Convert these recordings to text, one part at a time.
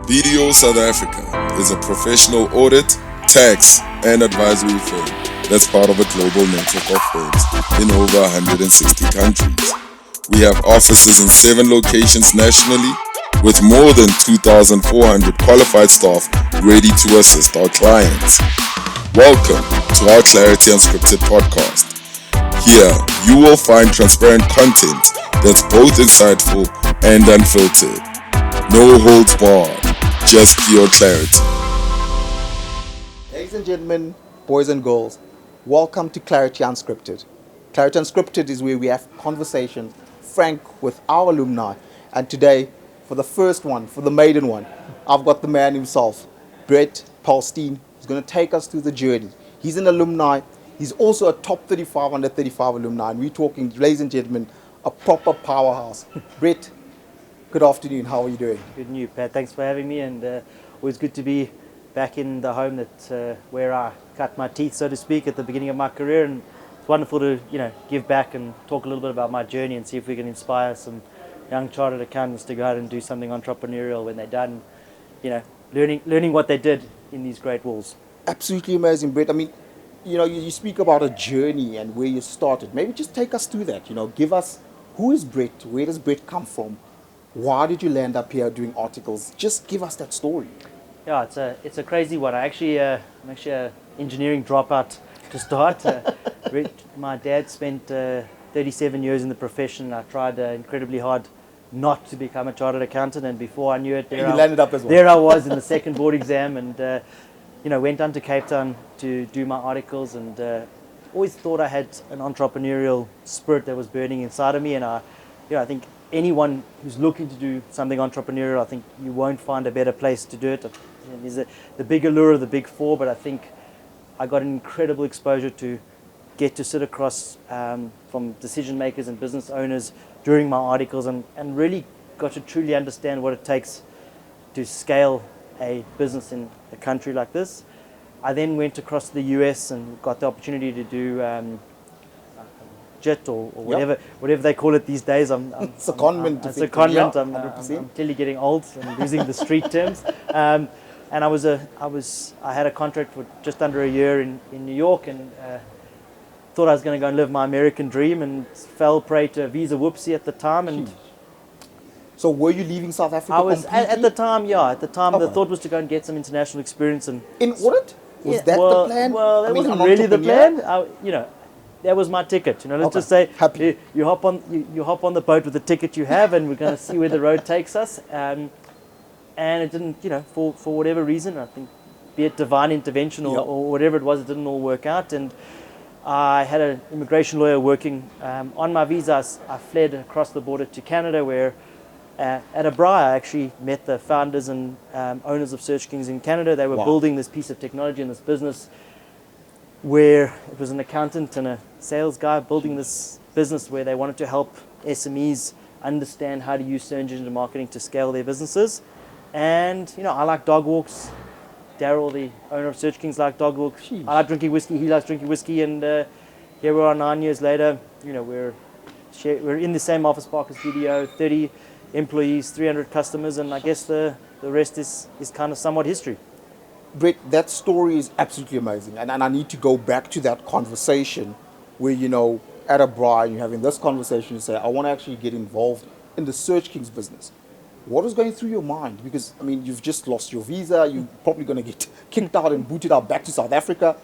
BDO South Africa is a professional audit, tax, and advisory firm that's part of a global network of firms in over 160 countries. We have offices in 7 locations nationally with more than 2,400 qualified staff ready to assist our clients. Welcome to our Clarity Unscripted podcast. Here, you will find transparent content that's both insightful and unfiltered. No holds barred, just pure clarity. Ladies and gentlemen, boys and girls, welcome to Clarity Unscripted. Clarity Unscripted is where we have conversations frank with our alumni. And today, for the first one, for the maiden one, I've got the man himself, Brett Paulstein, who's going to take us through the journey. He's an alumni. He's also a top 35 under 35 alumni. And we're talking, ladies and gentlemen, a proper powerhouse. Brett, good afternoon. How are you doing? Good news, Pat. Thanks for having me, and always good to be back in the home that where I cut my teeth, so to speak, at the beginning of my career. And it's wonderful to give back and talk a little bit about my journey and see if we can inspire some young chartered accountants to go out and do something entrepreneurial when they're done, learning what they did in these great walls. Absolutely amazing, Brett. I mean, you speak about a journey and where you started. Maybe just take us through that. Give us, who is Brett? Where does Brett come from? Why did you land up here doing articles? Just give us that story. Yeah, it's a crazy one. I'm actually an engineering dropout to start. My dad spent 37 years in the profession. I tried incredibly hard not to become a chartered accountant, and before I knew it, landed up as well. There I was in the second board exam, and went on to Cape Town to do my articles, and always thought I had an entrepreneurial spirit that was burning inside of me, and I think anyone who's looking to do something entrepreneurial, I think you won't find a better place to do it. There's the big allure of the big four, but I think I got an incredible exposure to get to sit across from decision makers and business owners during my articles, and really got to truly understand what it takes to scale a business in a country like this. I then went across to the US and got the opportunity to do JIT or whatever they call it these days. It's a convent. It's a convent. I'm clearly getting old and losing the street terms. And I had a contract for just under a year in New York, and thought I was going to go and live my American dream, and fell prey to a visa whoopsie at the time. And so were you leaving South Africa? I was completely? at the time. Yeah, at the time, Okay. the thought was to go and get some international experience. And In audit? Was that the plan? Well, that wasn't an really the entrepreneur? plan. That was my ticket. Let's Okay. just say Happy. you hop on the boat with the ticket you have, and we're going to see where the road takes us. And it didn't, for whatever reason, I think, be it divine intervention or whatever it was, it didn't all work out. And I had an immigration lawyer working on my visa. I fled across the border to Canada, where at a braai I actually met the founders and owners of SearchKings in Canada. They were building this piece of technology and this business, where it was an accountant and a sales guy building this business where they wanted to help SMEs understand how to use search engine marketing to scale their businesses. And I like dog walks. Daryl, the owner of SearchKings, liked dog walks. Jeez. I like drinking whiskey. He likes drinking whiskey. And here we are 9 years later. We're in the same office park as BDO, 30 employees, 300 customers, and I guess the rest is kind of somewhat history. Brett, that story is absolutely amazing. And I need to go back to that conversation where, at a bar, you're having this conversation, you say, I want to actually get involved in the SearchKings business. What was going through your mind? Because, you've just lost your visa. You're probably going to get kicked out and booted out back to South Africa.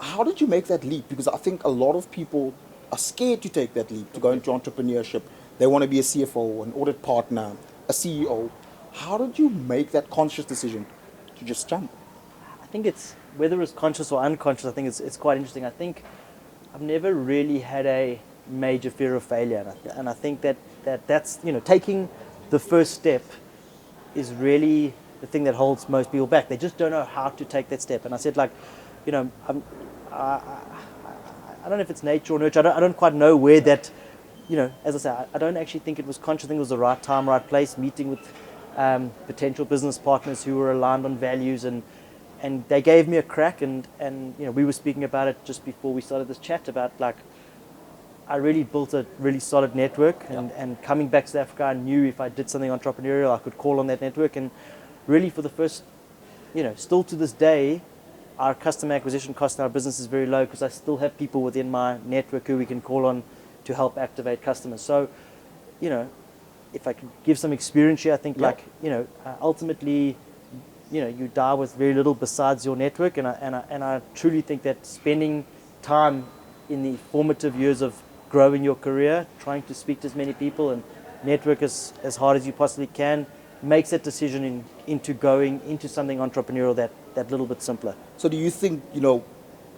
How did you make that leap? Because I think a lot of people are scared to take that leap, to go into entrepreneurship. They want to be a CFO, an audit partner, a CEO. How did you make that conscious decision to just jump? I think it's, whether it's conscious or unconscious, I think it's quite interesting. I think I've never really had a major fear of failure. And I think that's, taking the first step is really the thing that holds most people back. They just don't know how to take that step. And I said, I don't know if it's nature or nurture. I don't quite know where that, as I say, I don't actually think it was conscious. I think it was the right time, right place, meeting with potential business partners who were aligned on values, and they gave me a crack. And we were speaking about it just before we started this chat about I really built a really solid network, and coming back to South Africa, I knew if I did something entrepreneurial, I could call on that network. And really for the first, still to this day, our customer acquisition cost in our business is very low because I still have people within my network who we can call on to help activate customers. So, if I could give some experience here, I think ultimately, you die with very little besides your network, and I truly think that spending time in the formative years of growing your career, trying to speak to as many people and network as hard as you possibly can, makes that decision into going into something entrepreneurial that little bit simpler. So do you think,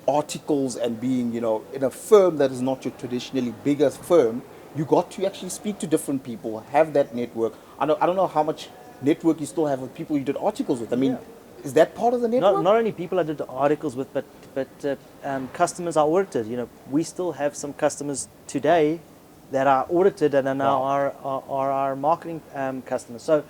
articles and being, in a firm that is not your traditionally bigger firm, you got to actually speak to different people, have that network. I don't know how much network you still have with people you did articles with. I mean, is that part of the network? Not only people I did articles with, but customers are audited. We still have some customers today that are audited and are now our marketing customers. So,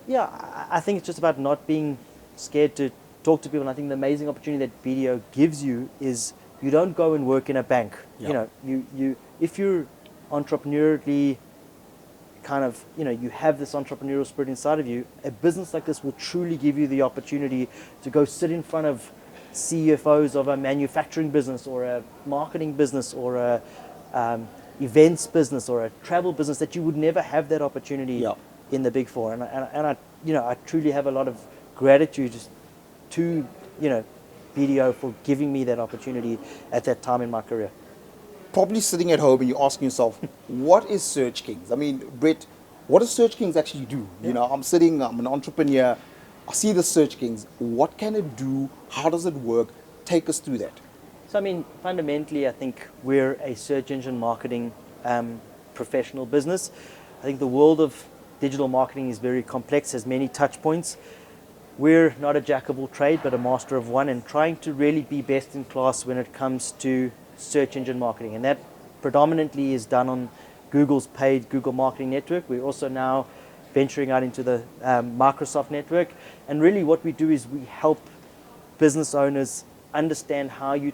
I think it's just about not being scared to talk to people. And I think the amazing opportunity that BDO gives you is you don't go and work in a bank. Yeah. You if you're entrepreneurially kind of, you have this entrepreneurial spirit inside of you, a business like this will truly give you the opportunity to go sit in front of CFOs of a manufacturing business or a marketing business or a events business or a travel business that you would never have that opportunity in the Big Four. And I truly have a lot of gratitude to, BDO for giving me that opportunity at that time in my career. Probably sitting at home and you're asking yourself, what is SearchKings? I mean, Brett, what does SearchKings actually do? I'm an entrepreneur, I see the SearchKings. What can it do? How does it work? Take us through that. So, fundamentally, I think we're a search engine marketing professional business. I think the world of digital marketing is very complex, has many touch points. We're not a jack of all trade, but a master of one, and trying to really be best in class when it comes to search engine marketing. And that predominantly is done on Google's paid Google Marketing Network. We're also now venturing out into the Microsoft network. And really what we do is we help business owners understand how you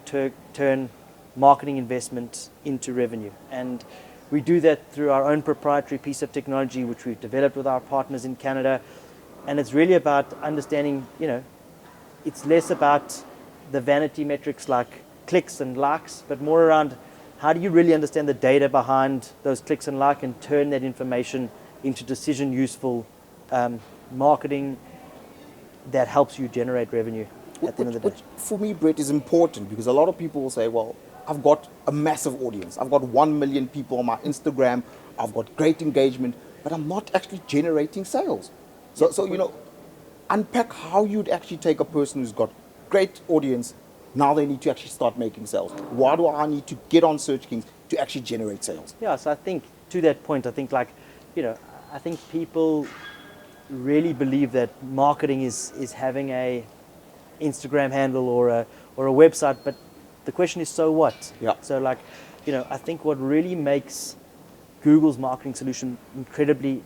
turn marketing investment into revenue. And we do that through our own proprietary piece of technology, which we've developed with our partners in Canada. And it's really about understanding, it's less about the vanity metrics like clicks and likes, but more around how do you really understand the data behind those clicks and likes and turn that information into decision useful marketing that helps you generate revenue at the end of the day. Which for me, Brett, is important because a lot of people will say, well, I've got a massive audience. I've got 1 million people on my Instagram. I've got great engagement, but I'm not actually generating sales. So unpack how you'd actually take a person who's got great audience. Now they need to actually start making sales. Why do I need to get on SearchKings to actually generate sales? Yeah, so I think to that point, I think I think people really believe that marketing is having a Instagram handle or a website, but the question is, so what? Yeah. So I think what really makes Google's marketing solution incredibly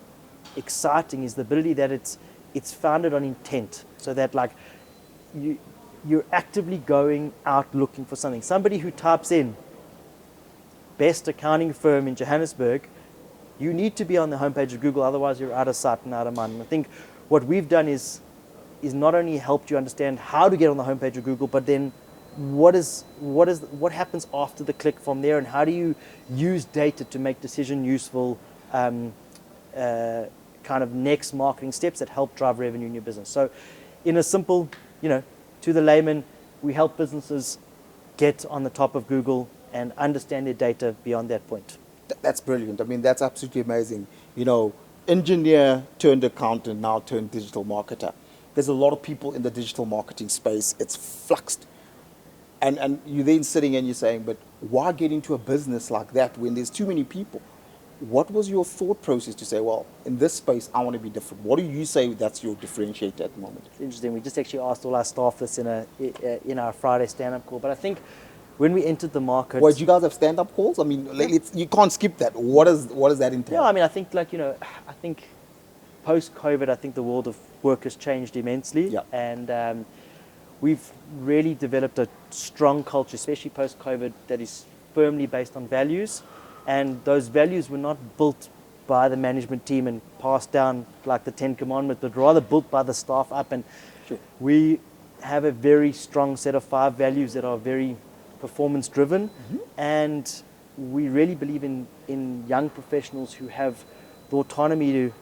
exciting is the ability that it's founded on intent, so that you're actively going out looking for something. Somebody who types in best accounting firm in Johannesburg, you need to be on the homepage of Google, otherwise you're out of sight and out of mind. And I think what we've done is not only helped you understand how to get on the homepage of Google, but then what happens after the click from there, and how do you use data to make decision useful kind of next marketing steps that help drive revenue in your business. So in a simple, to the layman, we help businesses get on the top of Google and understand their data beyond that point. That's brilliant. I mean, that's absolutely amazing. Engineer turned accountant, now turned digital marketer. There's a lot of people in the digital marketing space. It's fluxed. And you're then sitting and you're saying, but why get into a business like that when there's too many people? What was your thought process to say, well, in this space, I want to be different? What do you say that's your differentiator at the moment? It's interesting. We just actually asked all our staff this in our Friday stand-up call. But I think when we entered the market... Well, do you guys have stand-up calls? I mean, you can't skip that. What does that entail? Yeah, I think I think post-COVID, I think the world of work has changed immensely. Yeah. And we've really developed a strong culture, especially post-COVID, that is firmly based on values. And those values were not built by the management team and passed down like the 10 Commandments, but rather built by the staff up. And Sure. we have a very strong set of 5 values that are very performance driven. And we really believe in young professionals who have the autonomy to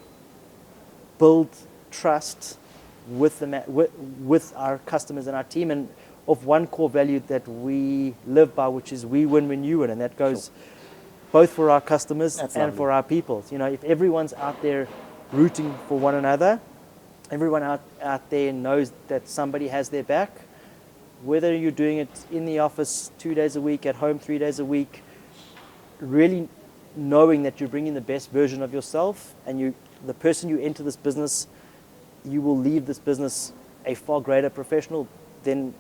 build trust with with our customers and our team, and of one core value that we live by, which is we win when you win, and that goes both for our customers That's and lovely. for our people. You know, if everyone's out there rooting for one another, everyone out there knows that somebody has their back, whether you're doing it in the office 2 days a week, at home 3 days a week, really knowing that you're bringing the best version of yourself, and the person you enter this business, you will leave this business a far greater professional, then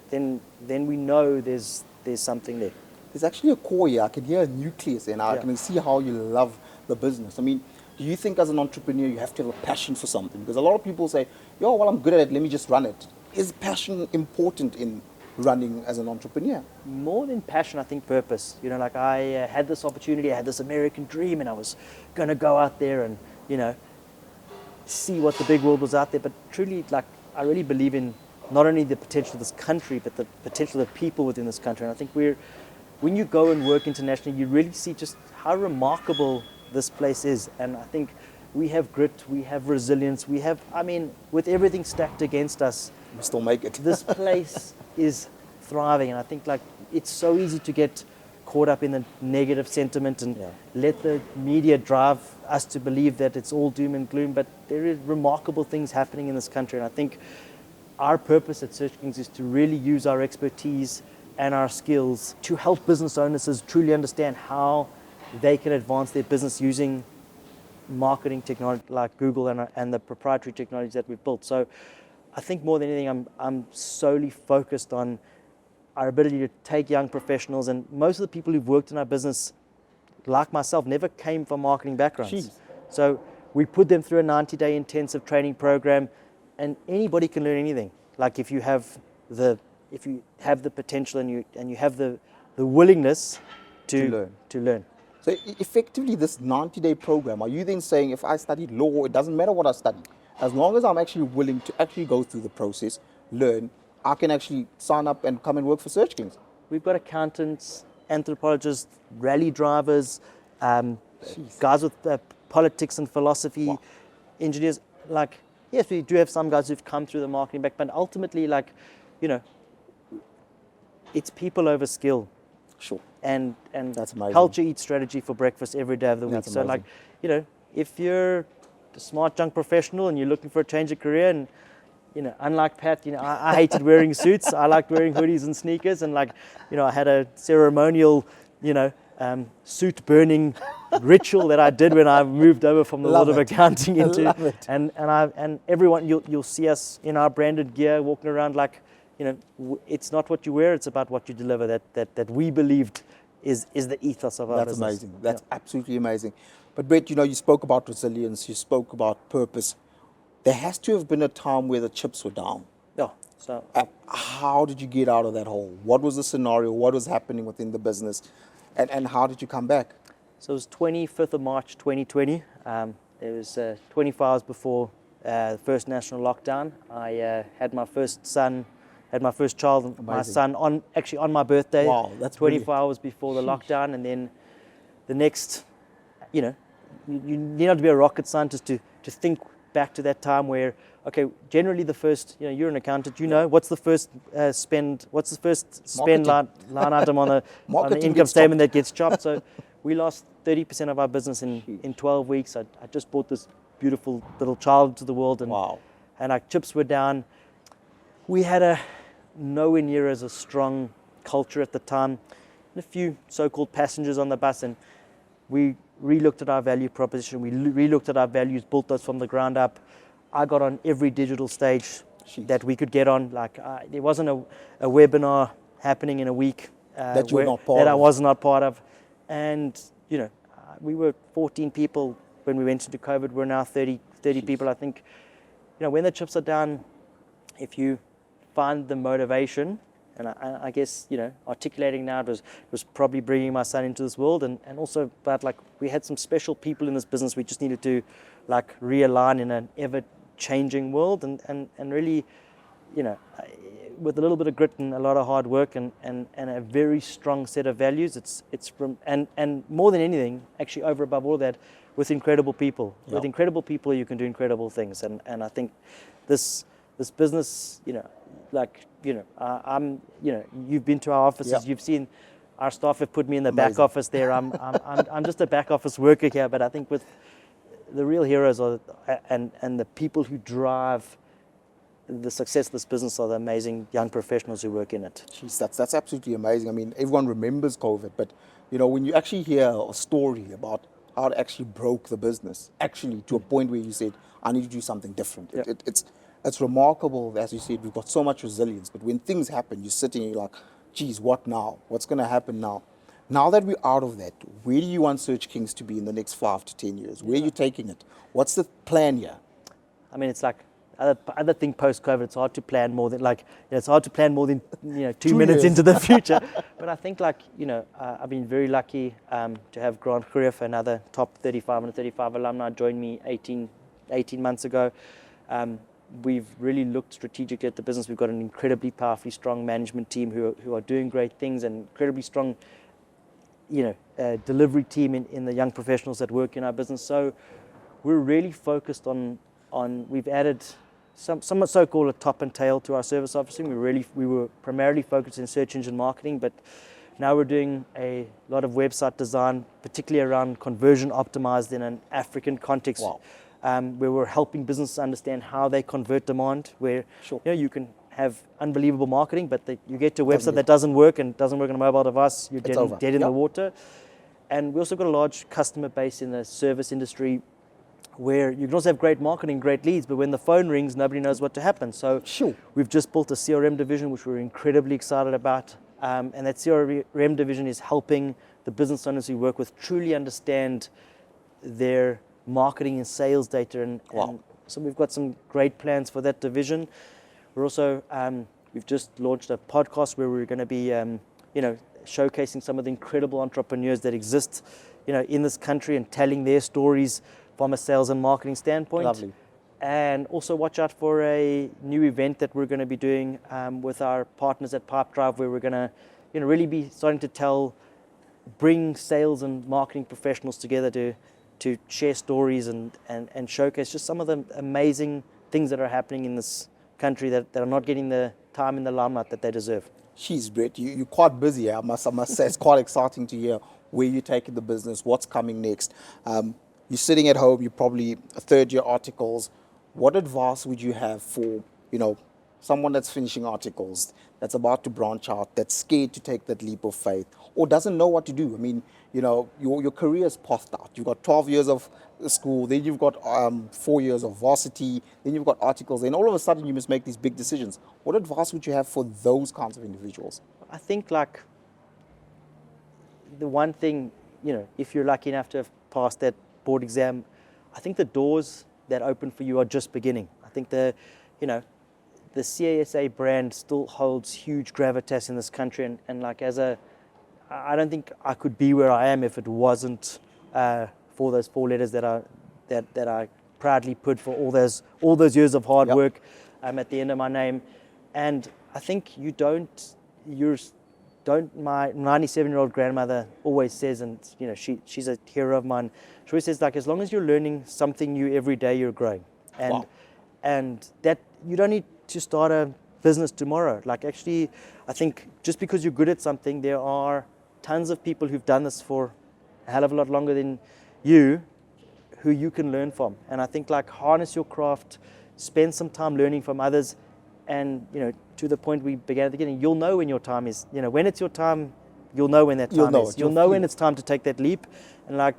we know there's something there. There's actually a core here. I can hear a nucleus, and I Yeah. can see how you love the business. I mean, do you think as an entrepreneur you have to have a passion for something? Because a lot of people say, "Yo, well, I'm good at it. Let me just run it." Is passion important in running as an entrepreneur? More than passion, I think purpose. You know, like I had this opportunity, I had this American dream, and I was going to go out there and, you know, see what the big world was out there. But truly, like, I really believe in not only the potential of this country, but the potential of the people within this country. And I think when you go and work internationally, you really see just how remarkable this place is. And I think we have grit, we have resilience, with everything stacked against us, We still make it. this place is thriving. And I think like it's so easy to get caught up in the negative sentiment and let the media drive us to believe that it's all doom and gloom, but there is remarkable things happening in this country. And I think our purpose at SearchKings is to really use our expertise and our skills to help business owners truly understand how they can advance their business using marketing technology like Google and the proprietary technologies that we've built. So I think more than anything, I'm solely focused on our ability to take young professionals, and most of the people who've worked in our business, like myself, never came from marketing backgrounds. Jeez. So we put them through a 90-day intensive training program, and anybody can learn anything. Like if you have the potential and you have the willingness to learn. So effectively, this 90-day program, are you then saying if I studied law, it doesn't matter what I study, as long as I'm actually willing to actually go through the process, learn, I can actually sign up and come and work for SearchKings? We've got accountants, anthropologists, rally drivers, guys with politics and philosophy, engineers. Like, yes, we do have some guys who've come through the marketing back, but ultimately, like, you know, it's people over skill. Sure. And That's amazing. culture eats strategy for breakfast every day of the week. That's So, amazing. like, you know, if you're a smart young professional and you're looking for a change of career, and you know, unlike Pat, you know, I hated wearing suits. I liked wearing hoodies and sneakers, and like, you know, I had a ceremonial, you know, suit burning ritual that I did when I moved over from the Love world of it. accounting I into, love it. and everyone, you'll see us in our branded gear walking around like, you know, it's not what you wear, it's about what you deliver. That we believed is the ethos of our That's business. amazing. That's absolutely amazing. But Brett, you know, you spoke about resilience, you spoke about purpose. There has to have been a time where the chips were down. Yeah. So How did you get out of that hole? What was the scenario? What was happening within the business? And how did you come back? So it was 25th of March 2020. It was 24 hours before the first national lockdown. I had my first son, had my first child, my Amazing. son, on my birthday. Wow, that's 24 brilliant. hours before the lockdown. And then the next, you know, you need not to be a rocket scientist to think back to that time where, okay, generally the first, you know, you're an accountant, you know, what's the first spend line item on the Marketing income gets statement that gets chopped. So we lost 30% of our business in 12 weeks. I just brought this beautiful little child to the world, and Wow. and our chips were down. We had a nowhere near as a strong culture at the time, and a few so-called passengers on the bus, and we re-looked at our value proposition. We re-looked at our values, built those from the ground up. I got on every digital stage that we could get on. Like there wasn't a webinar happening in a week That you were not part that I of. was not part of. And you know, we were 14 people when we went into COVID. We're now 30 people. I think, you know, when the chips are down, if you find the motivation And I guess, articulating now was probably bringing my son into this world, and also, but like we had some special people in this business we just needed to like realign in an ever-changing world, and really, with a little bit of grit and a lot of hard work and a very strong set of values, it's from and more than anything, actually over above all that, with incredible people. Yep. With incredible people, you can do incredible things, and I think this business, you've been to our offices, Yep. you've seen our staff have put me in the Amazing. back office there. I'm just a back office worker here, but I think with the real heroes are and the people who drive the success of this business are the amazing young professionals who work in it. Jeez, that's absolutely amazing. I mean, everyone remembers COVID, but when you actually hear a story about how it actually broke the business, actually to a point where you said, I need to do something different. Yeah. It's remarkable, as you said, we've got so much resilience, but when things happen, you're sitting and you're like, geez, what now? What's going to happen now? Now that we're out of that, where do you want SearchKings to be in the next 5 to 10 years? Where are you taking it? What's the plan here? I mean, it's like other thing post-COVID. It's hard to plan more than it's hard to plan more than 2 minutes years. into the future. But I think I've been very lucky to have Grant Courier, another top 35 and 35 alumni, joined me 18 months ago. We've really looked strategically at the business. We've got an incredibly powerfully strong management team who are doing great things, and incredibly strong delivery team in the young professionals that work in our business. So we're really focused on we've added some so-called a top and tail to our service offering. We were primarily focused in search engine marketing, but now we're doing a lot of website design, particularly around conversion optimized in an African context. Wow. Where we're helping businesses understand how they convert demand, where Sure. you can have unbelievable marketing, but you get to a Doesn't website that doesn't work and doesn't work on a mobile device, you're It's over. dead in Yep. the water. And we also got a large customer base in the service industry where you can also have great marketing, great leads, but when the phone rings, nobody knows what to happen. So Sure. we've just built a CRM division, which we're incredibly excited about. And that CRM division is helping the business owners we work with truly understand their marketing and sales data. And so we've got some great plans for that division. We're also, we've just launched a podcast where we're going to be, showcasing some of the incredible entrepreneurs that exist, in this country and telling their stories from a sales and marketing standpoint. Lovely. And also watch out for a new event that we're going to be doing with our partners at Pipedrive, where we're going to, really be starting to bring sales and marketing professionals together to share stories and showcase just some of the amazing things that are happening in this country that are not getting the time in the limelight that they deserve. Jeez, Brett, you're quite busy. I must say it's quite exciting to hear where you're taking the business, what's coming next. You're sitting at home, you're probably third-year articles. What advice would you have for, someone that's finishing articles, that's about to branch out, that's scared to take that leap of faith, or doesn't know what to do? I mean, your career is pathed out. You've got 12 years of school, then you've got 4 years of varsity, then you've got articles, and all of a sudden you must make these big decisions. What advice would you have for those kinds of individuals? I think the one thing, if you're lucky enough to have passed that board exam, I think the doors that open for you are just beginning. I think the CASA brand still holds huge gravitas in this country, and I don't think I could be where I am if it wasn't for those 4 letters that I proudly put for all those years of hard Yep. work at the end of my name. And I think my 97-year-old grandmother always says, and she's a hero of mine. She always says, as long as you're learning something new every day, you're growing. And Wow. and that you don't need to start a business tomorrow. Actually, I think just because you're good at something, there are tons of people who've done this for a hell of a lot longer than you, who you can learn from. And I think harness your craft, spend some time learning from others, and to the point we began at the beginning, you'll know when your time is. When it's your time, you'll know when that time You'll know is. it. You'll know when it's time to take that leap, and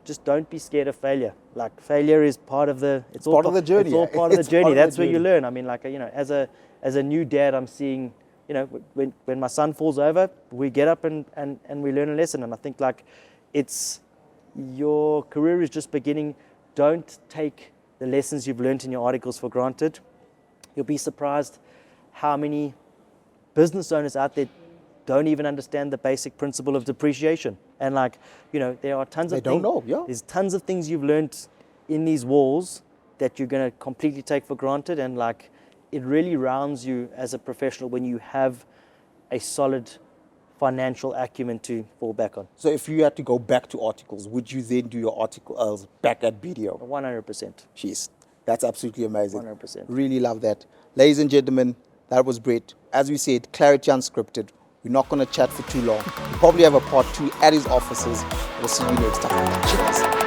just don't be scared of failure. Failure is part of the. It's all part of the journey. It's all part of the It's journey. part of the That's where you journey. learn. I mean, as a new dad, I'm seeing. When my son falls over, we get up and we learn a lesson. And I think it's your career is just beginning. Don't take the lessons you've learned in your articles for granted. You'll be surprised how many business owners out there don't even understand the basic principle of depreciation. And like, there are tons of They don't know, yeah. There's tons of things you've learned in these walls that you're going to completely take for granted. And like, it really rounds you as a professional when you have a solid financial acumen to fall back on. So if you had to go back to articles, would you then do your articles back at BDO? 100%. Jeez, that's absolutely amazing. 100%. Really love that. Ladies and gentlemen, that was Brett. As we said, clarity unscripted. We're not going to chat for too long. We'll probably have a part 2 at his offices. We'll see you next time. Cheers.